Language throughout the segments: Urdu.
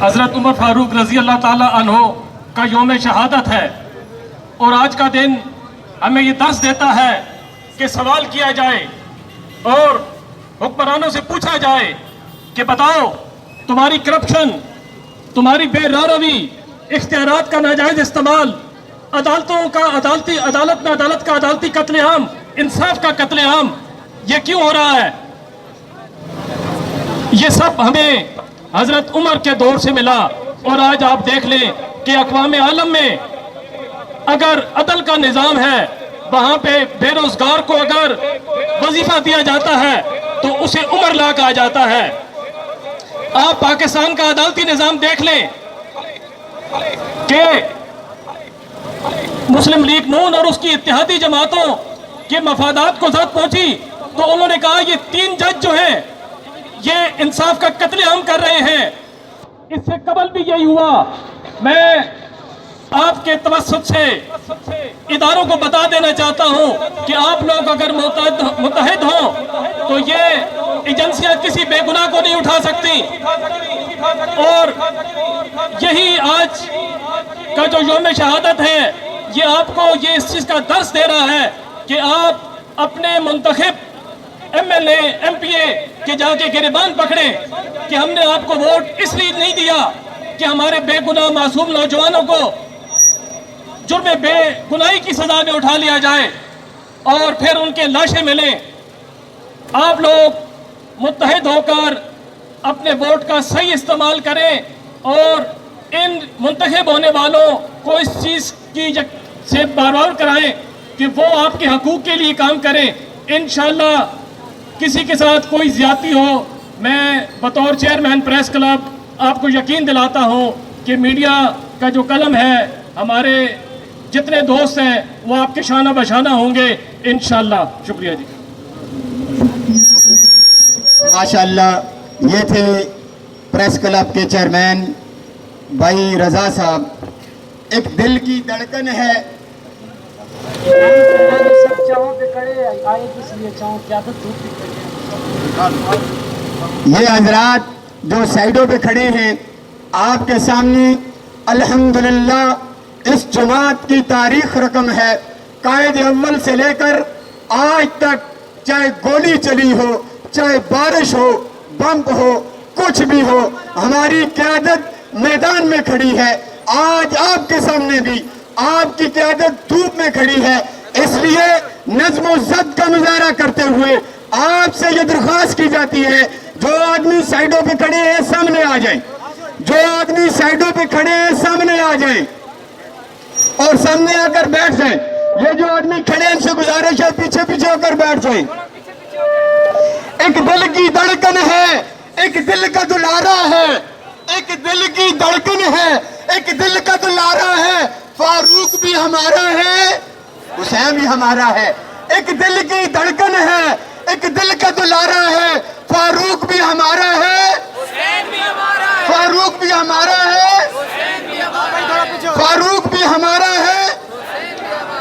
حضرت عمر فاروق رضی اللہ تعالیٰ عنہ کا یوم شہادت ہے، اور آج کا دن ہمیں یہ درس دیتا ہے کہ سوال کیا جائے اور حکمرانوں سے پوچھا جائے کہ بتاؤ تمہاری کرپشن، تمہاری بے روی، اختیارات کا ناجائز استعمال، عدالت میں عدالت کا عدالتی قتل عام، انصاف کا قتل عام، یہ کیوں ہو رہا ہے؟ یہ سب ہمیں حضرت عمر کے دور سے ملا، اور آج آپ دیکھ لیں کہ اقوام عالم میں اگر عدل کا نظام ہے، وہاں پہ بے روزگار کو اگر وظیفہ دیا جاتا ہے تو اسے عمر لا کہا جاتا ہے۔ آپ پاکستان کا عدالتی نظام دیکھ لیں کہ مسلم لیگ نون اور اس کی اتحادی جماعتوں کے مفادات کو ضرورت پہنچی تو انہوں نے کہا یہ 3 جج جو ہیں یہ انصاف کا قتل عام کر رہے ہیں۔ اس سے قبل بھی یہی ہوا۔ میں آپ کے توسط سے اداروں کو بتا دینا چاہتا ہوں کہ آپ لوگ اگر متحد ہوں تو یہ ایجنسیاں کسی بے گناہ کو نہیں اٹھا سکتی، اور یہی آج کا جو یوم شہادت ہے یہ آپ کو یہ اس چیز کا درس دے رہا ہے کہ آپ اپنے منتخب M L A M P A کے جا کے گریبان پکڑیں کہ ہم نے آپ کو ووٹ اس لیے نہیں دیا کہ ہمارے بے گناہ معصوم نوجوانوں کو جرم بے گناہی کی سزا میں اٹھا لیا جائے اور پھر ان کے لاشیں ملیں۔ آپ لوگ متحد ہو کر اپنے ووٹ کا صحیح استعمال کریں اور ان منتخب ہونے والوں کو اس چیز کی سے بار کرائیں کہ وہ آپ کے حقوق کے لیے کام کریں۔ انشاءاللہ کسی کے ساتھ کوئی زیادتی ہو، میں بطور چیئرمین پریس کلب آپ کو یقین دلاتا ہوں کہ میڈیا کا جو قلم ہے، ہمارے جتنے دوست ہیں وہ آپ کے شانہ بشانہ ہوں گے انشاءاللہ۔ شکریہ جی۔ ماشاءاللہ، یہ تھے پریس کلب کے چیئرمین بھائی رضا صاحب۔ ایک دل کی دھڑکن ہے، یہ حضرات جو سائیڈوں پہ کھڑے ہیں آپ کے سامنے الحمدللہ اس جماعت کی تاریخ رقم ہے۔ قائد اول سے لے کر آج تک چاہے گولی چلی ہو، چاہے بارش ہو، بم ہو، کچھ بھی ہو، ہماری قیادت میدان میں کھڑی ہے۔ آج آپ کے سامنے بھی آپ کی قیادت دھوپ میں کھڑی ہے، اس لیے نظم و ضبط کا مظاہرہ کرتے ہوئے آپ سے یہ درخواست کی جاتی ہے جو آدمی سائیڈوں پہ کھڑے ہیں سامنے آ جائیں، جو آدمی سائیڈوں پہ کھڑے ہیں سامنے آ جائیں اور سامنے آ کر بیٹھ جائیں۔ یہ جو آدمی کھڑے ہیں ان سے گزارش ہے پیچھے پیچھے ہو کر بیٹھ جائیں۔ ایک دل کی دھڑکن ہے، ایک دل کا دلارا ہے، ایک دل کی دھڑکن ہے، ایک دل کا دلارا ہے، فاروق بھی ہمارا ہے، حسین بھی ہمارا ہے۔ ایک دل کی دھڑکن ہے، ایک دل کا دلارا ہے، فاروق بھی ہمارا ہے، فاروق بھی ہمارا ہے، فاروق بھی ہمارا ہے۔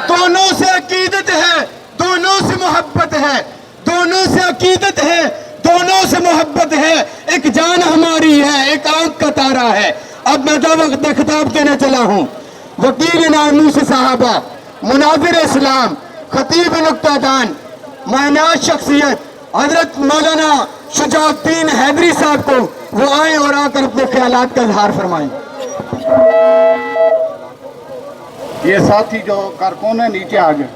دونوں سے عقیدت ہے، دونوں سے محبت ہے، دونوں سے عقیدت ہے، دونوں سے محبت ہے۔ ایک جان ہماری ہے، ایک آنکھ کا تارا ہے۔ اب میں وقت خطاب دینے چلا ہوں وکیل ناموس صحابہ، مناظر اسلام، خطیب نکتہ دان، معناش شخصیت حضرت مولانا شجاع الدین حیدری صاحب کو وہ آئیں اور آ کر اپنے خیالات کا اظہار فرمائیں۔ یہ ساتھی جو کارکن ہیں نیچے آ گئے۔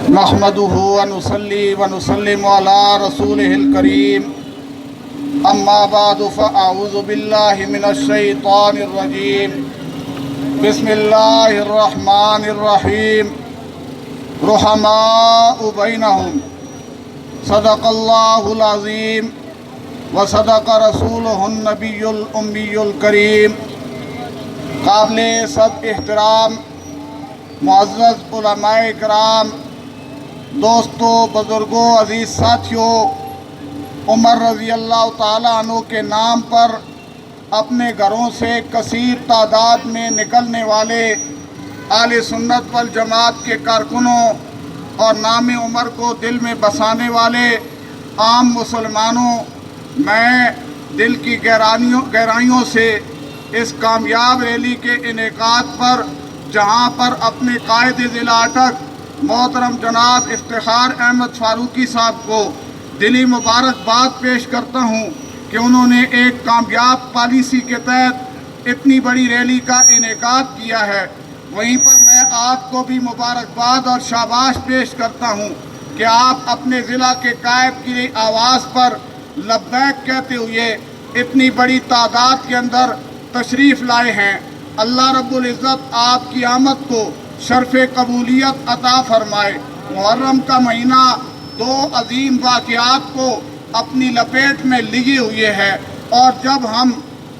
نحمدہ ونصلی ونسلم علی رسولہ الکریم، اما بعد فاعوذ باللہ من الشیطان الرجیم، بسم اللہ الرحمن الرحیم، رحماء بینہم، صدق اللہ العظیم وصدق رسولہ النبی الامی الکریم۔ قابل صد احترام معزز علماء کرام، دوستوں، بزرگوں، عزیز ساتھیوں، عمر رضی اللہ تعالیٰ عنہ کے نام پر اپنے گھروں سے کثیر تعداد میں نکلنے والے اہل سنت والجماعت کے کارکنوں، اور نام عمر کو دل میں بسانے والے عام مسلمانوں، میں دل کی گہرائیوں سے اس کامیاب ریلی کے انعقاد پر، جہاں پر اپنے قائد ضلع اٹک محترم جناب افتخار احمد فاروقی صاحب کو دلی مبارکباد پیش کرتا ہوں کہ انہوں نے ایک کامیاب پالیسی کے تحت اتنی بڑی ریلی کا انعقاد کیا ہے، وہیں پر میں آپ کو بھی مبارکباد اور شاباش پیش کرتا ہوں کہ آپ اپنے ضلع کے قائد کی آواز پر لبیک کہتے ہوئے اتنی بڑی تعداد کے اندر تشریف لائے ہیں۔ اللہ رب العزت آپ کی آمد کو شرف قبولیت عطا فرمائے۔ محرم کا مہینہ دو عظیم واقعات کو اپنی لپیٹ میں لیے ہوئے ہے، اور جب ہم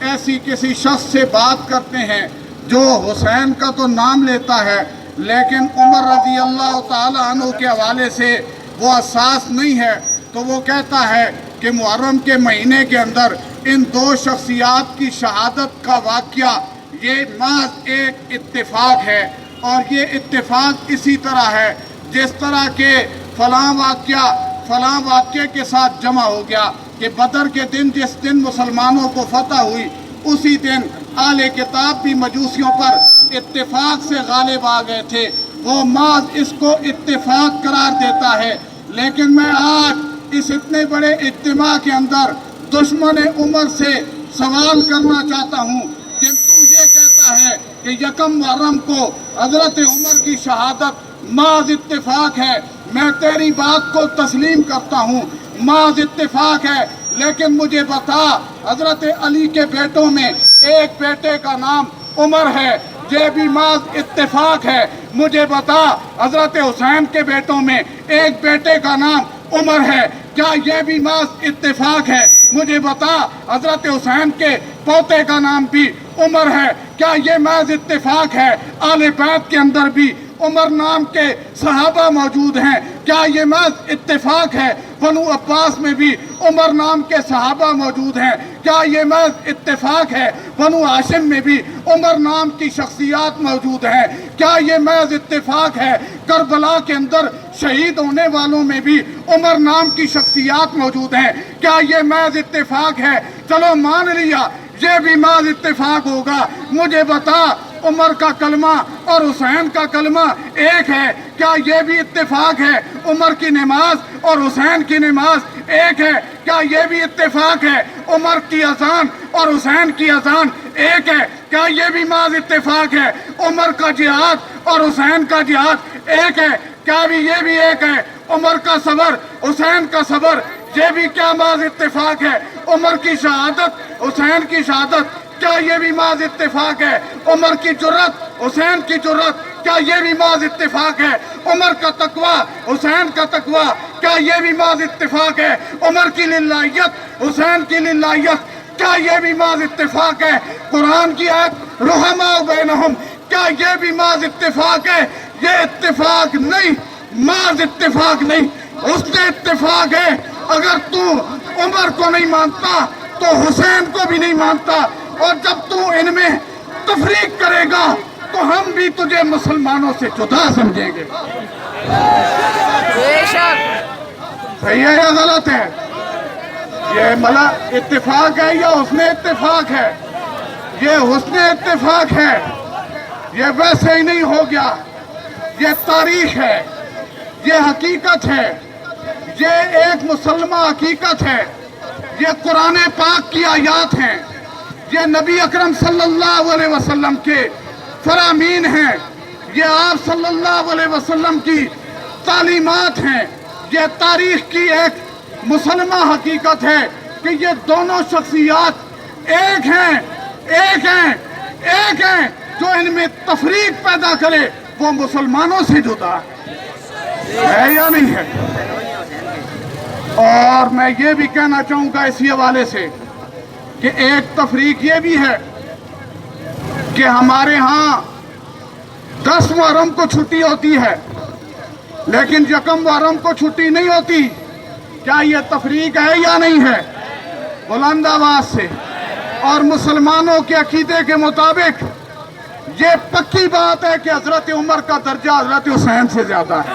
ایسی کسی شخص سے بات کرتے ہیں جو حسین کا تو نام لیتا ہے لیکن عمر رضی اللہ تعالی عنہ کے حوالے سے وہ حساس نہیں ہے، تو وہ کہتا ہے کہ محرم کے مہینے کے اندر ان دو شخصیات کی شہادت کا واقعہ یہ محض ایک اتفاق ہے، اور یہ اتفاق اسی طرح ہے جس طرح کہ فلاں واقعے کے ساتھ جمع ہو گیا کہ بدر کے دن جس دن مسلمانوں کو فتح ہوئی اسی دن اہل کتاب بھی مجوسیوں پر اتفاق سے غالب آ گئے تھے، وہ محض اس کو اتفاق قرار دیتا ہے۔ لیکن میں آج اس اتنے بڑے اجتماع کے اندر دشمن عمر سے سوال کرنا چاہتا ہوں کہ تو یہ کہتا ہے کہ یکم محرم کو حضرت عمر کی شہادت محض اتفاق ہے، میں تیری بات کو تسلیم کرتا ہوں، محض اتفاق ہے، لیکن مجھے بتا حضرت علی کے بیٹوں میں ایک بیٹے کا نام عمر ہے، یہ بھی محض اتفاق ہے۔ مجھے بتا حضرت حسین کے بیٹوں میں ایک بیٹے کا نام عمر ہے، کیا یہ بھی محض اتفاق ہے؟ مجھے بتا حضرت حسین کے پوتے کا نام بھی عمر ہے، کیا یہ محض اتفاق ہے؟ آل بیت کے اندر بھی عمر نام کے صحابہ موجود ہیں، کیا یہ محض اتفاق ہے؟ بنو عباس میں بھی عمر نام کے صحابہ موجود ہیں، کیا یہ محض اتفاق ہے؟ بنو ہاشم میں بھی عمر نام کی شخصیات موجود ہیں، کیا یہ محض اتفاق ہے؟ کربلا کے اندر شہید ہونے والوں میں بھی عمر نام کی شخصیات موجود ہیں، کیا یہ محض اتفاق ہے؟ چلو مان لیا یہ بھی محض اتفاق ہوگا، مجھے بتا عمر کا کلمہ اور حسین کا کلمہ ایک ہے، کیا یہ بھی اتفاق ہے؟ عمر کی نماز اور حسین کی نماز ایک ہے، کیا یہ بھی اتفاق ہے؟ عمر کی اذان اور حسین کی اذان ایک ہے، کیا یہ بھی محض اتفاق ہے؟ عمر کا جہاد اور حسین کا جہاد ایک ہے، کیا بھی یہ بھی ایک ہے؟ عمر کا صبر حسین کا صبر یہ بھی کیا محض اتفاق ہے؟ عمر کی شہادت حسین کی شہادت کیا یہ بھی محض اتفاق ہے؟ عمر کی جرات حسین کی جرات کیا یہ بھی محض اتفاق ہے؟ عمر کا تقوی حسین کا تقوی کیا یہ بھی محض اتفاق ہے؟ عمر کی للہیت حسین کی للہیت کیا یہ بھی محض اتفاق ہے؟ قرآن کی آیت رحماء بینہم کیا یہ بھی محض اتفاق ہے؟ یہ اتفاق نہیں، محض اتفاق نہیں، اس نے اتفاق ہے۔ اگر تو عمر کو نہیں مانتا تو حسین کو بھی نہیں مانتا، اور جب تو ان میں تفریق کرے گا تو ہم بھی تجھے مسلمانوں سے جدا سمجھیں گے۔ صحیح ہے یا غلط ہے؟ یہ اتفاق ہے یا حسن اتفاق ہے؟ یہ حسن اتفاق ہے، یہ ویسے ہی نہیں ہو گیا، یہ تاریخ ہے، یہ حقیقت ہے، یہ ایک مسلمہ حقیقت ہے، یہ قرآن پاک کی آیات ہیں، یہ نبی اکرم صلی اللہ علیہ وسلم کے فرامین ہیں، یہ آپ صلی اللہ علیہ وسلم کی تعلیمات ہیں، یہ تاریخ کی ایک مسلمہ حقیقت ہے کہ یہ دونوں شخصیات ایک ہیں، ایک ہیں، ایک ہیں۔ جو ان میں تفریق پیدا کرے وہ مسلمانوں سے جدا ہے یا نہیں ہے؟ اور میں یہ بھی کہنا چاہوں گا اسی حوالے سے کہ ایک تفریق یہ بھی ہے کہ ہمارے ہاں 10 محرم کو چھٹی ہوتی ہے لیکن یکم محرم کو چھٹی نہیں ہوتی، کیا یہ تفریق ہے یا نہیں ہے؟ بلند آواز سے۔ اور مسلمانوں کے عقیدے کے مطابق یہ پکی بات ہے کہ حضرت عمر کا درجہ حضرت حسین سے زیادہ ہے،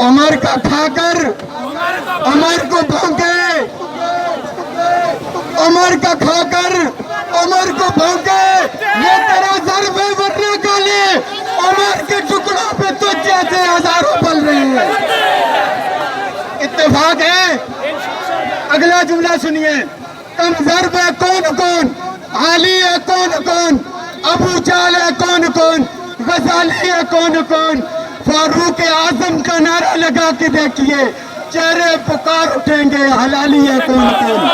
عمر کا کھا کر عمر کو بھونکے، عمر کا کھا کر عمر کو بھونکے، یہ تیرا ضرب ہے ورنہ کا لے، عمر کے ٹکڑوں پہ تو جیسے ہزاروں پل رہے ہیں۔ اتفاق ہے۔ اگلا جملہ سنیے، کم ضرب ہے کون کون، علی ہے کون کون، ابو جہل ہے کون کون، غزالی ہے کون کون، فاروق اعظم کا نعرہ لگا کے دیکھیے، چہرے پکار اٹھیں گے، حلالی ہے کون کون۔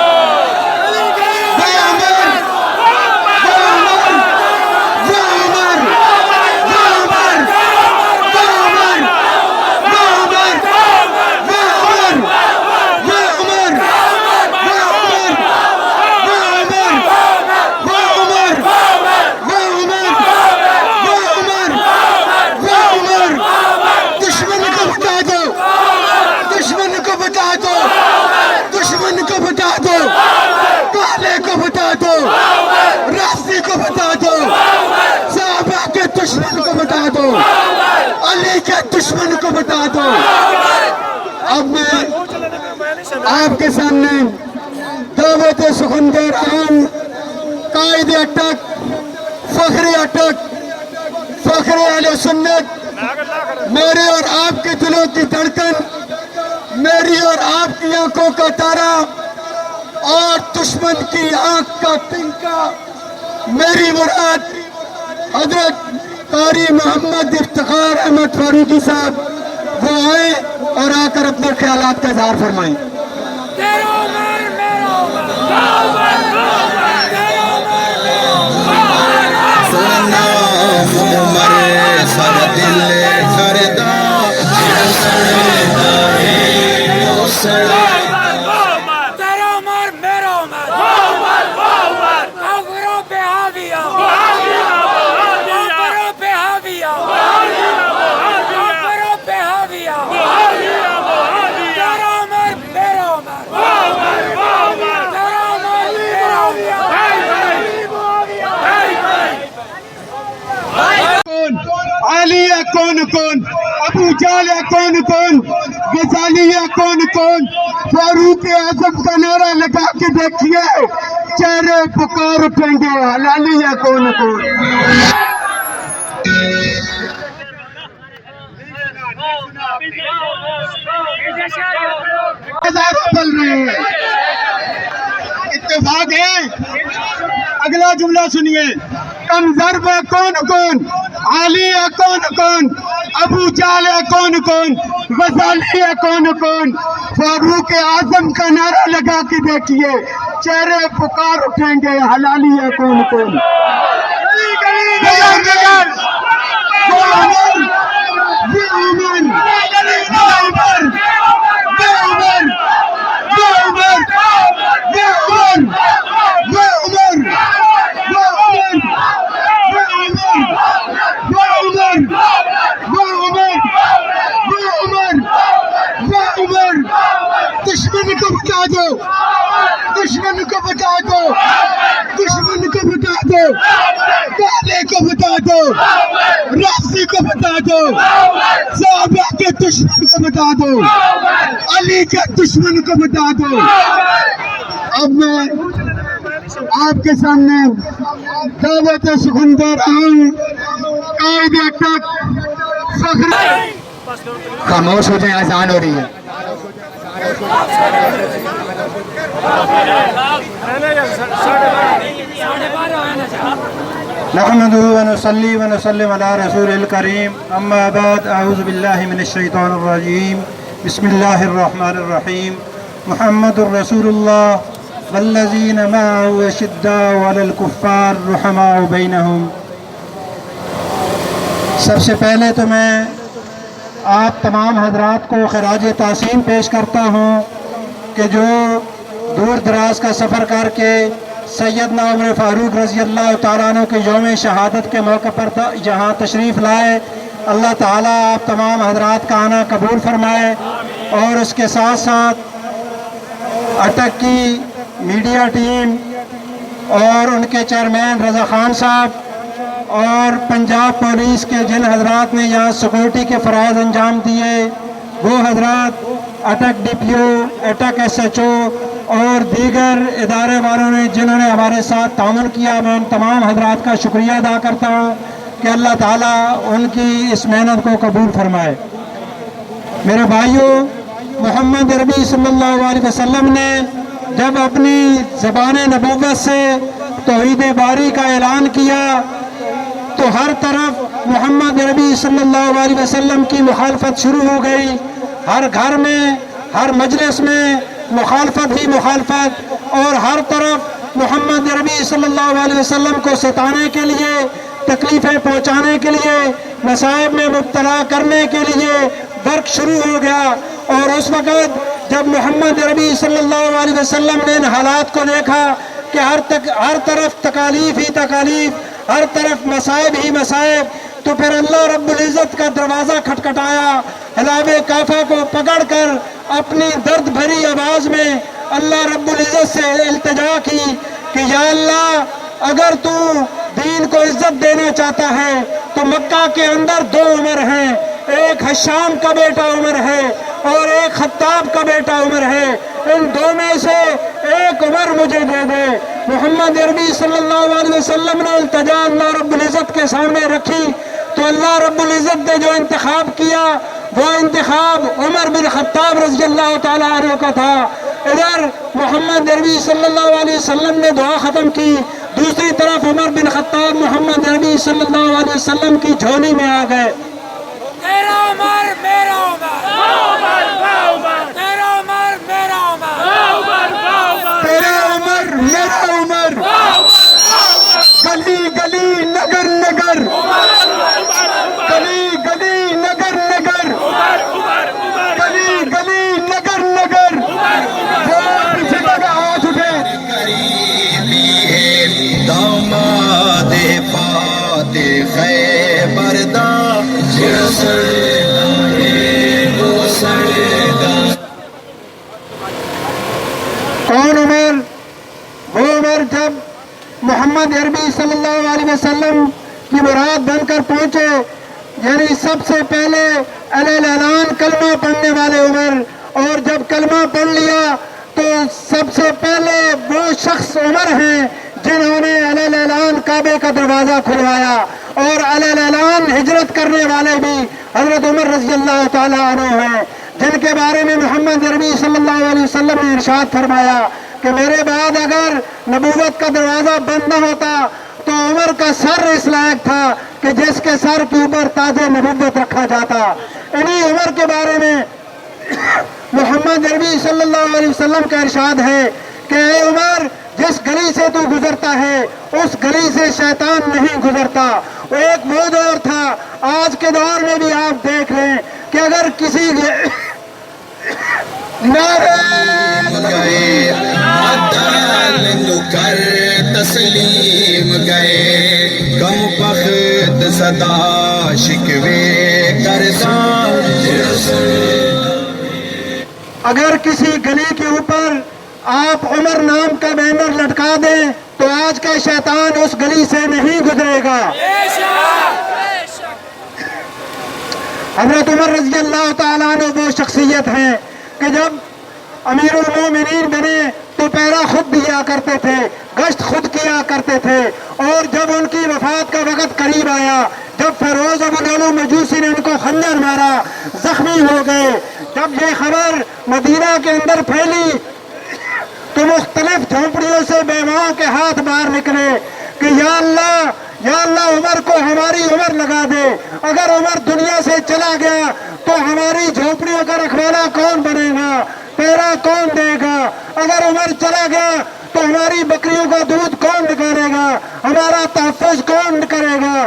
دشمن کو بتا دو۔ اب میں آپ کے سامنے دعوت سخندر عام، قائد اٹک، فخر اٹک، فخر اہل سنت، میرے اور آپ کے دلوں کی دھڑکن، میری اور آپ کی آنکھوں کا تارا اور دشمن کی آنکھ کا تنکا، میری مراد حضرت قاری محمد افتخار احمد فاروقی صاحب وہ آئیں اور آ کر اپنے خیالات کا اظہار فرمائیں۔ علی ہے کون کون، ابو جہل ہے کون کون، غزالی ہے کون کون، فاروق اعظم کا نعرہ لگا کے دیکھیے، چہرے پکار اٹھیں گے، حلالی ہے کون کون۔ ہزاروں پل رہے ہیں۔ اتفاق ہے۔ اگلا جملہ سنیے، کم ضرب ہے کون کون، علی ہے کون کون، ابو جہل ہے کون کون، غزالی ہے کون کون، فاروق اعظم کا نعرہ لگا کے دیکھیے، چہرے پکار اٹھیں گے، حلالی ہے کون کون۔ دشمن کو بتا دو، دشمن کو بتا دو، دشمن کو بتا دو، کالے کو بتا دو، رافضی کو بتا دو، صحابہ کے دشمن کو بتا دو، علی کے دشمن کو بتا دو۔ اب میں آپ کے سامنے دعوت سخندر عام، قائد اٹک، فخر۔ خاموش ہو جائیں، اذان ہو رہی ہے۔ نحمده ونصلي ونسلم على رسول الكريم اما بعد اعوذ بالله من الشيطان الرجيم بسم الله الرحمن الرحيم محمد رسول الله والذين معه اشداء على الكفار رحماء بينهم۔ سب سے پہلے تو میں آپ تمام حضرات کو خراج تحسین پیش کرتا ہوں کہ جو دور دراز کا سفر کر کے سیدنا عمر فاروق رضی اللہ تعالیٰ عنہ کے یوم شہادت کے موقع پر یہاں تشریف لائے، اللہ تعالیٰ آپ تمام حضرات کا آنا قبول فرمائے، اور اس کے ساتھ ساتھ اٹک کی میڈیا ٹیم اور ان کے چیئرمین رضا خان صاحب اور پنجاب پولیس کے جن حضرات نے یہاں سیکورٹی کے فرائض انجام دیے، وہ حضرات اٹک ڈی پی او، اٹک ایس ایچ او اور دیگر ادارے والوں نے جنہوں نے ہمارے ساتھ تعاون کیا، میں ان تمام حضرات کا شکریہ ادا کرتا ہوں کہ اللہ تعالیٰ ان کی اس محنت کو قبول فرمائے۔ میرے بھائیوں، محمد عربی صلی اللہ علیہ وسلم نے جب اپنی زبان نبوت سے توحید باری کا اعلان کیا تو ہر طرف محمد عربی صلی اللہ علیہ وسلم کی مخالفت شروع ہو گئی۔ ہر گھر میں، ہر مجلس میں مخالفت ہی مخالفت، اور ہر طرف محمد عربی صلی اللہ علیہ وسلم کو ستانے کے لیے، تکلیفیں پہنچانے کے لیے، مصائب میں مبتلا کرنے کے لیے ورک شروع ہو گیا۔ اور اس وقت جب محمد عربی صلی اللہ علیہ وسلم نے ان حالات کو دیکھا کہ ہر طرف تکالیف ہی تکالیف، ہر طرف مصائب ہی مصائب، تو پھر اللہ رب العزت کا دروازہ کھٹکھٹایا۔ حلاب کافہ کو پکڑ کر اپنی درد بھری آواز میں اللہ رب العزت سے التجا کی کہ یا اللہ، اگر تو دین کو عزت دینا چاہتا ہے تو مکہ کے اندر دو عمر ہیں، ایک حشام کا بیٹا عمر ہے اور ایک خطاب کا بیٹا عمر ہے، ان دو میں سے ایک عمر مجھے دے دے۔ محمد عربی صلی اللہ علیہ وسلم نے التجا اللہ رب العزت کے سامنے رکھی تو اللہ رب العزت نے جو انتخاب کیا وہ انتخاب عمر بن خطاب رضی اللہ تعالیٰ عنہ کا تھا۔ ادھر محمد عربی صلی اللہ علیہ وسلم نے دعا ختم کی، دوسری طرف عمر بن خطاب محمد عربی صلی اللہ علیہ وسلم کی جھولی میں آ گئے۔ تیرا عمر میرا عمر، تیرا عمر میرا عمر، تیرا عمر میرا عمر، گلی گلی نگر نگر، گلی گلی نگر نگر، گلی گلی نگر نگر، جو پیچھے تک آواز اٹھے۔ داماد فاتح خیبر دا کون عمر؟ وہ عمر جب محمد عربی صلی اللہ علیہ وسلم کی مراد بن کر پہنچے، یعنی سب سے پہلے علیہ الاعلان کلمہ پڑھنے والے عمر، اور جب کلمہ پڑھ لیا تو سب سے پہلے وہ شخص عمر ہیں جنہوں نے علیہ الاعلان کعبے کا دروازہ کھلوایا، اور علیہ الاعلان ہجرت کرنے والے بھی حضرت عمر رضی اللہ تعالیٰ عنہ ہیں، جن کے بارے میں محمد عربی صلی اللہ علیہ وسلم نے ارشاد فرمایا کہ میرے بعد اگر نبوت کا دروازہ بند نہ ہوتا تو عمر کا سر اس لائق تھا کہ جس کے سر کے اوپر تاج نبوت رکھا جاتا۔ انہی عمر کے بارے میں محمد عربی صلی اللہ علیہ وسلم کا ارشاد ہے کہ اے عمر، جس گلی سے تو گزرتا ہے اس گلی سے شیطان نہیں گزرتا۔ وہ ایک وہ دور تھا، آج کے دور میں بھی آپ دیکھ لیں کہ اگر کسی گئے کر تسلیم گئے، غم بخت صدا شکوے کرتا۔ اگر کسی گلی کے اوپر آپ عمر نام کا بینر لٹکا دیں تو آج کا شیطان اس گلی سے نہیں گزرے گا۔ حضرت عمر رضی اللہ تعالیٰ عنہ وہ شخصیت ہیں کہ جب امیر المومنین بنے تو پہرا خود دیا کرتے تھے، گشت خود کیا کرتے تھے، اور جب ان کی وفات کا وقت قریب آیا، جب فیروز ابو لؤلؤ مجوسی نے ان کو خنجر مارا، زخمی ہو گئے، جب یہ خبر مدینہ کے اندر پھیلی تو مختلف جھونپڑیوں سے بیواؤں کے ہاتھ باہر نکلے کہ یا اللہ عمر کو ہماری عمر لگا دے، اگر عمر دنیا سے چلا گیا تو ہماری جھونپڑیوں کا رکھوالا کون بنے گا، پیرا کون دے گا، اگر عمر چلا گیا تو ہماری بکریوں کا دودھ کون نکالے گا، ہمارا تحفظ کون کرے گا۔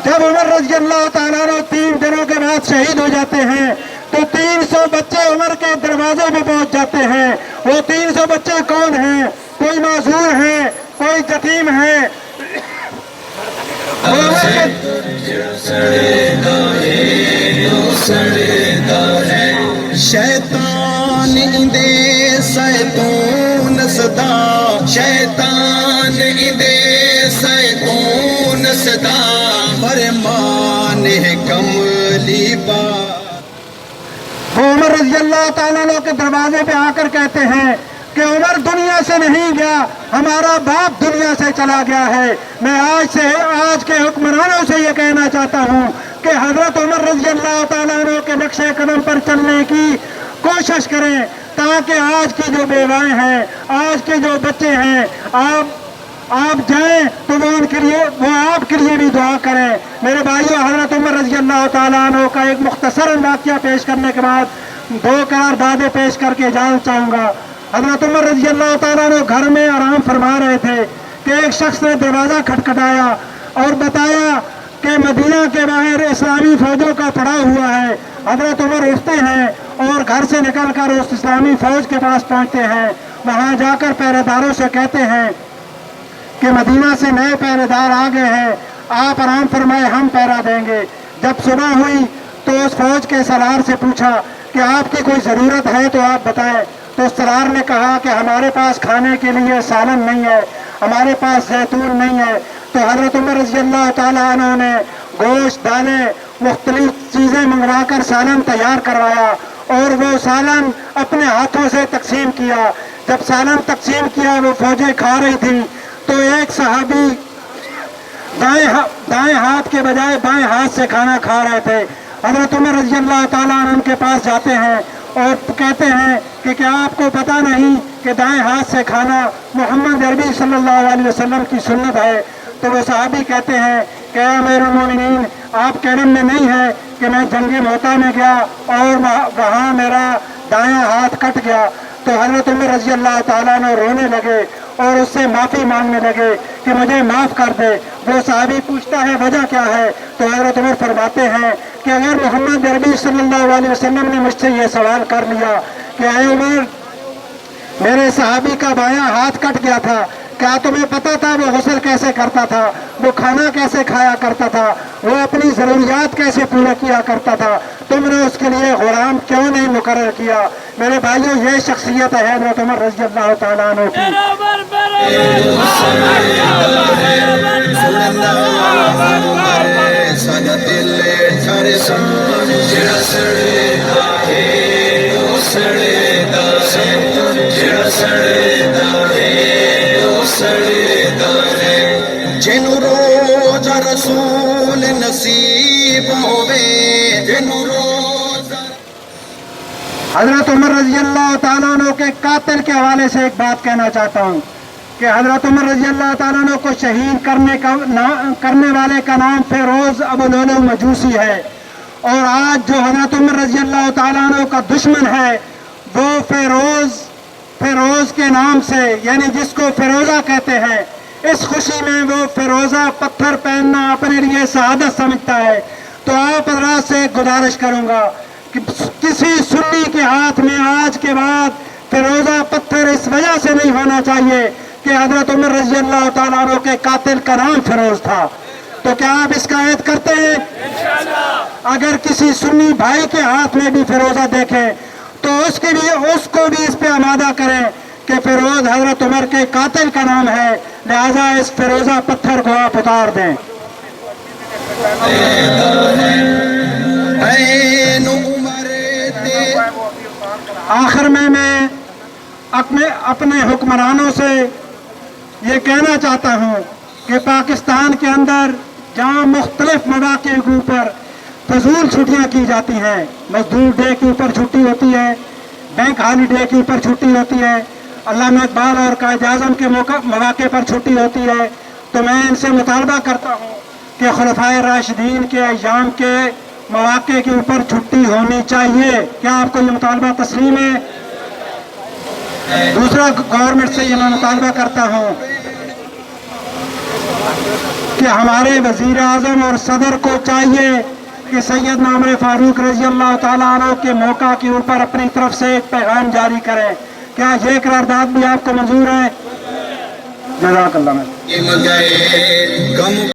جب عمر رضی اللہ تعالیٰ عنہ 3 دنوں کے بعد شہید ہو جاتے ہیں تو 300 بچے عمر کے دروازے پہ پہنچ جاتے ہیں۔ وہ 300 بچے کون ہیں؟ کوئی معذور ہے، کوئی یتیم ہے۔ شیطان دے سیتون صدا، شیطان دے سیدون صدا فرمان کملی با وہ عمر رضی اللہ تعالیٰ عنہ کے دروازے پہ آ کر کہتے ہیں کہ عمر دنیا سے نہیں گیا، ہمارا باپ دنیا سے چلا گیا ہے۔ میں آج کے حکمرانوں سے یہ کہنا چاہتا ہوں کہ حضرت عمر رضی اللہ تعالیٰ عنہ کے نقش قدم پر چلنے کی کوشش کریں، تاکہ آج کی جو بیوائیں ہیں، آج کے جو بچے ہیں، آپ جائیں تو وہ آپ کے لیے بھی دعا کریں۔ میرے بھائیو، حضرت عمر رضی اللہ تعالیٰ عنہ کا ایک مختصر واقعہ پیش کرنے کے بعد 2 قراردادیں پیش کر کے جانا چاہوں گا۔ حضرت عمر رضی اللہ تعالیٰ عنہ گھر میں آرام فرما رہے تھے کہ ایک شخص نے دروازہ کھٹکھٹایا اور بتایا کہ مدینہ کے باہر اسلامی فوجوں کا پڑا ہوا ہے۔ حضرت عمر اٹھتے ہیں اور گھر سے نکل کر اس اسلامی فوج کے پاس پہنچتے ہیں۔ وہاں جا کر پہرے داروں سے کہتے ہیں کہ مدینہ سے نئے پہرے دار آ گئے ہیں، آپ آرام فرمائے، ہم پہرا دیں گے۔ جب صبح ہوئی تو اس فوج کے سالار سے پوچھا کہ آپ کی کوئی ضرورت ہے تو آپ بتائیں۔ تو اس سالار نے کہا کہ ہمارے پاس کھانے کے لیے سالن نہیں ہے، ہمارے پاس زیتون نہیں ہے۔ تو حضرت عمر رضی اللہ تعالیٰ عنہ نے گوشت، دالیں، مختلف چیزیں منگوا کر سالن تیار کروایا اور وہ سالن اپنے ہاتھوں سے تقسیم کیا۔ جب سالن تقسیم کیا وہ فوجیں کھا رہی تھیں تو ایک صحابی دائیں ہاتھ کے بجائے بائیں ہاتھ سے کھانا کھا رہے تھے۔ حضرت عمر رضی اللہ تعالیٰ عنہ ان کے پاس جاتے ہیں اور کہتے ہیں کہ کیا آپ کو پتہ نہیں کہ دائیں ہاتھ سے کھانا محمد عربی صلی اللہ علیہ وسلم کی سنت ہے؟ تو وہ صحابی کہتے ہیں کہ اے امیر المومنین، آپ کے علم میں نہیں ہے کہ میں جنگ موتا میں گیا اور وہاں میرا دایاں ہاتھ کٹ گیا۔ تو حضرت عمر رضی اللہ تعالیٰ عنہ رونے لگے اور اس سے معافی مانگنے لگے کہ مجھے معاف کر دے۔ وہ صحابی پوچھتا ہے وجہ کیا ہے؟ تو حضرت عمر فرماتے ہیں کہ اگر محمد عربی صلی اللہ علیہ وسلم نے مجھ سے یہ سوال کر لیا کہ اے عمر، میرے صحابی کا بایاں ہاتھ کٹ گیا تھا، کیا تمہیں پتا تھا وہ غسل کیسے کرتا تھا، وہ کھانا کیسے کھایا کرتا تھا، وہ اپنی ضروریات کیسے پورا کیا کرتا تھا، تم نے اس کے لیے غلام کیوں نہیں مقرر کیا؟ میرے بھائیوں، یہ شخصیت ہے حضرت عمر رضی اللہ تعالیٰ عنہ کی۔ جنو روز رسول نصیب ہوئے، جنو روز حضرت عمر رضی اللہ تعالیٰ عنہ کے قاتل کے حوالے سے ایک بات کہنا چاہتا ہوں کہ حضرت عمر رضی اللہ تعالیٰ عنہ کو شہید کرنے والے کا نام فیروز ابو لؤلؤ مجوسی ہے، اور آج جو حضرت عمر رضی اللہ تعالیٰ عنہ کا دشمن ہے وہ فیروز کے نام سے، یعنی جس کو فیروزہ کہتے ہیں، اس خوشی میں وہ فیروزہ پتھر پہننا اپنے لیے سعادت سمجھتا ہے۔ تو آپ حضرات سے گزارش کروں گا کہ کسی سنی کے ہاتھ میں آج کے بعد فیروزہ پتھر اس وجہ سے نہیں ہونا چاہیے کہ حضرت عمر رضی اللہ تعالیٰ عنہ کے قاتل کا نام فیروز تھا۔ تو کیا آپ اس کا عہد کرتے ہیں؟ اگر کسی سنی بھائی کے ہاتھ میں بھی فیروزہ دیکھیں تو اس کو بھی اس پہ آمادہ کریں کہ فیروز حضرت عمر کے قاتل کا نام ہے، لہذا اس فیروزہ پتھر کو آپ اتار دیں۔ آخر میں اپنے حکمرانوں سے یہ کہنا چاہتا ہوں کہ پاکستان کے اندر جہاں مختلف مواقع کے اوپر فضول چھٹیاں کی جاتی ہیں، مزدور ڈے کے اوپر چھٹی ہوتی ہے، بینک ہالیڈے کے اوپر چھٹی ہوتی ہے، علامہ اقبال اور قائد اعظم کے مواقع پر چھٹی ہوتی ہے، تو میں ان سے مطالبہ کرتا ہوں کہ خلفائے راشدین کے ایام کے مواقع کے اوپر چھٹی ہونی چاہیے۔ کیا آپ کو یہ مطالبہ تسلیم ہے؟ دوسرا، گورنمنٹ سے یہ میں مطالبہ کرتا ہوں کہ ہمارے وزیر اعظم اور صدر کو چاہیے کہ سیدنا عمر فاروق رضی اللہ تعالیٰ عنہ کے موقع کے اوپر اپنی طرف سے ایک پیغام جاری کریں۔ کیا یہ قرارداد بھی آپ کو منظور ہے؟ جزاک اللہ۔